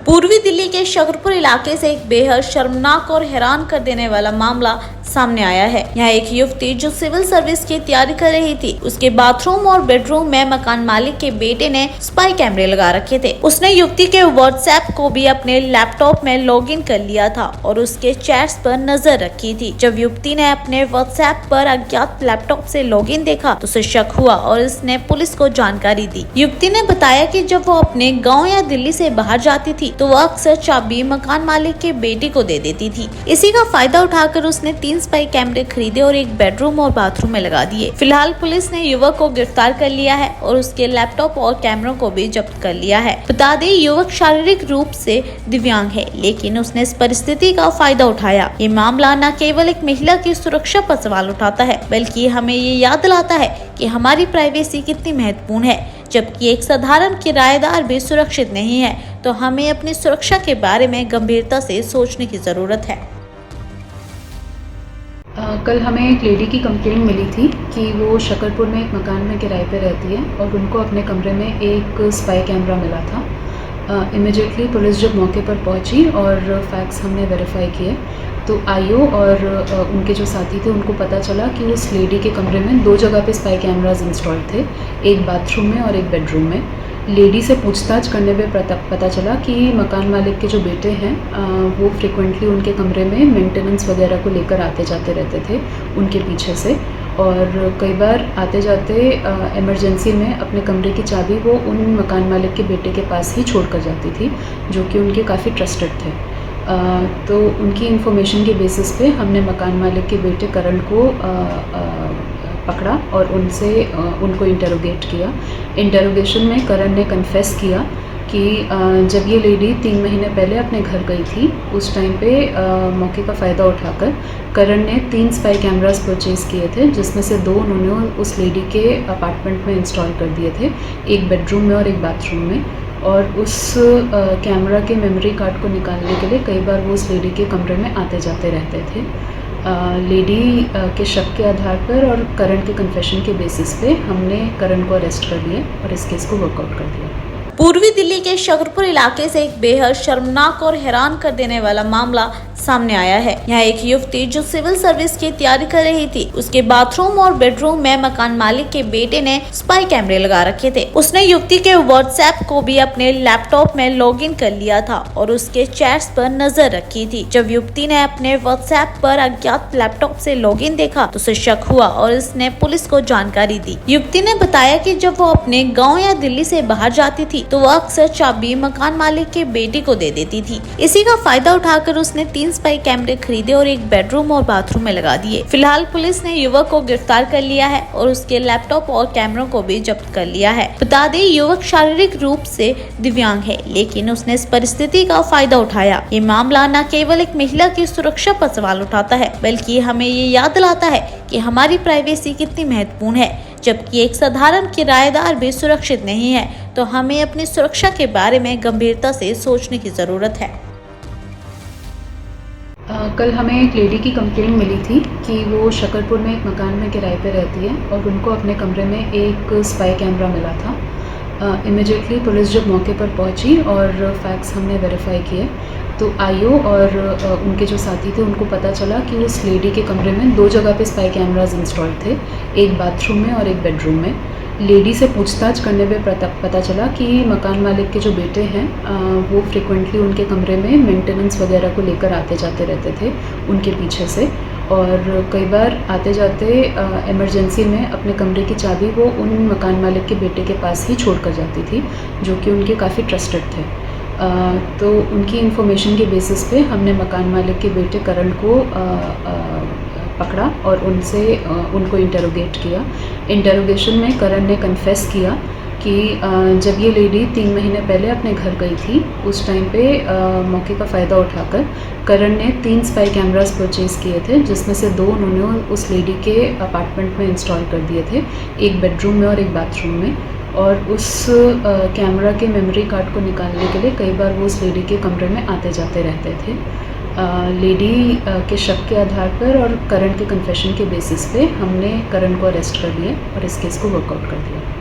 पूर्वी दिल्ली के शकरपुर इलाके से एक बेहद शर्मनाक और हैरान कर देने वाला मामला सामने आया है। यहाँ एक युवती जो सिविल सर्विस की तैयारी कर रही थी, उसके बाथरूम और बेडरूम में मकान मालिक के बेटे ने स्पाई कैमरे लगा रखे थे। उसने युवती के व्हाट्सएप को भी अपने लैपटॉप में लॉगिन कर लिया था और उसके चैट्स पर नजर रखी थी। जब युवती ने अपने व्हाट्सएप पर अज्ञात लैपटॉप से लॉगिन देखा तो उसे शक हुआ और इसने पुलिस को जानकारी दी। युवती ने बताया कि जब वो अपने गाँव या दिल्ली से बाहर जाती थी तो वह अक्सर चाबी मकान मालिक के बेटे को दे देती थी। इसी का फायदा उठाकर उसने 3 स्पाई कैमरे खरीदे और एक बेडरूम और बाथरूम में लगा दिए। फिलहाल पुलिस ने युवक को गिरफ्तार कर लिया है और उसके लैपटॉप और कैमरों को भी जब्त कर लिया है। बता दें, युवक शारीरिक रूप से दिव्यांग है, लेकिन उसने इस परिस्थिति का फायदा उठाया। ये मामला न केवल एक महिला की सुरक्षा पर सवाल उठाता है, बल्कि हमें ये याद दिलाता है कि हमारी प्राइवेसी कितनी महत्वपूर्ण है। जबकि एक साधारण किराएदार भी सुरक्षित नहीं है, तो हमें अपनी सुरक्षा के बारे में गंभीरता से सोचने की जरूरत है। कल हमें एक लेडी की कंप्लेंट मिली थी कि वो शकरपुर में एक मकान में किराए पे रहती है और उनको अपने कमरे में एक स्पाई कैमरा मिला था। इमीडिएटली पुलिस जब मौके पर पहुंची और फैक्ट्स हमने वेरीफाई किए तो आईओ और उनके जो साथी थे उनको पता चला कि उस लेडी के कमरे में 2 जगह पे स्पाई कैमराज इंस्टॉल थे, एक बाथरूम में और एक बेडरूम में। लेडी से पूछताछ करने पे पता चला कि मकान मालिक के जो बेटे हैं वो फ्रिक्वेंटली उनके कमरे में मेंटेनेंस वगैरह को लेकर आते जाते रहते थे उनके पीछे से, और कई बार आते जाते इमरजेंसी में अपने कमरे की चाबी वो उन मकान मालिक के बेटे के पास ही छोड़ कर जाती थी, जो कि उनके काफ़ी ट्रस्टेड थे। तो उनकी इन्फॉर्मेशन के बेसिस पे हमने मकान मालिक के बेटे करण को पकड़ा और उनको इंटरोगेट किया। इंटरोगेशन में करण ने कन्फेस किया कि जब ये लेडी 3 महीने पहले अपने घर गई थी, उस टाइम पे मौके का फ़ायदा उठाकर करण ने 3 स्पाई कैमरास परचेज़ किए थे, जिसमें से 2 उन्होंने उस लेडी के अपार्टमेंट में इंस्टॉल कर दिए थे, एक बेडरूम में और एक बाथरूम में। और उस कैमरा के मेमोरी कार्ड को निकालने के लिए कई बार वो उस लेडी के कमरे में आते जाते रहते थे। लेडी के शक के आधार पर और करण के कन्फेशन के बेसिस पे हमने करण को अरेस्ट कर लिया और इस केस को वर्कआउट कर दिया। पूर्वी दिल्ली के शकरपुर इलाके से एक बेहद शर्मनाक और हैरान कर देने वाला मामला सामने आया है। यहाँ एक युवती जो सिविल सर्विस की तैयारी कर रही थी, उसके बाथरूम और बेडरूम में मकान मालिक के बेटे ने स्पाई कैमरे लगा रखे थे। उसने युवती के व्हाट्सएप को भी अपने लैपटॉप में लॉगिन कर लिया था और उसके चैट्स पर नजर रखी थी। जब युवती ने अपने व्हाट्सएप पर अज्ञात लैपटॉप से लॉगिन देखा तो उसे शक हुआ और इसने पुलिस को जानकारी दी। युवती ने बताया कि जब वो अपने गाँव या दिल्ली से बाहर जाती थी तो वह अक्सर चाबी मकान मालिक के बेटे को दे देती थी। इसी का फायदा उठाकर उसने 3 स्पाई कैमरे खरीदे और एक बेडरूम और बाथरूम में लगा दिए। फिलहाल पुलिस ने युवक को गिरफ्तार कर लिया है और उसके लैपटॉप और कैमरों को भी जब्त कर लिया है। बता दें, युवक शारीरिक रूप से दिव्यांग है, लेकिन उसने इस परिस्थिति का फायदा उठाया। ये मामला न केवल एक महिला की सुरक्षा पर सवाल उठाता है, बल्कि हमें ये याद दिलाता है कि हमारी प्राइवेसी कितनी महत्वपूर्ण है। जबकि एक साधारण किराएदार भी सुरक्षित नहीं है, तो हमें अपनी सुरक्षा के बारे में गंभीरता से सोचने की जरूरत है। कल हमें एक लेडी की कंप्लेंट मिली थी कि वो शकरपुर में एक मकान में किराए पे रहती है और उनको अपने कमरे में एक स्पाई कैमरा मिला था। इमीडिएटली पुलिस जब मौके पर पहुंची और फैक्ट्स हमने वेरीफाई किए तो आईओ और उनके जो साथी थे उनको पता चला कि उस लेडी के कमरे में 2 जगह पे स्पाई कैमराज इंस्टॉल थे, एक बाथरूम में और एक बेडरूम में। लेडी से पूछताछ करने पे पता चला कि मकान मालिक के जो बेटे हैं वो फ्रिक्वेंटली उनके कमरे में मेंटेनेंस वगैरह को लेकर आते जाते रहते थे उनके पीछे से, और कई बार आते जाते इमरजेंसी में अपने कमरे की चाबी वो उन मकान मालिक के बेटे के पास ही छोड़ कर जाती थी, जो कि उनके काफ़ी ट्रस्टेड थे। तो उनकी इन्फॉर्मेशन के बेसिस पे हमने मकान मालिक के बेटे करण को पकड़ा और उनको इंटरोगेट किया। इंटरोगेशन में करण ने कन्फेस किया कि जब ये लेडी 3 महीने पहले अपने घर गई थी, उस टाइम पे मौके का फ़ायदा उठाकर करण ने 3 स्पाई कैमरास परचेज़ किए थे, जिसमें से 2 उन्होंने उस लेडी के अपार्टमेंट में इंस्टॉल कर दिए थे, एक बेडरूम में और एक बाथरूम में। और उस कैमरा के मेमोरी कार्ड को निकालने के लिए कई बार वो उस लेडी के कमरे में आते जाते रहते थे। लेडी के शक के आधार पर और करण के कन्फेशन के बेसिस पे हमने करण को अरेस्ट कर लिया और इस केस को वर्कआउट कर दिया।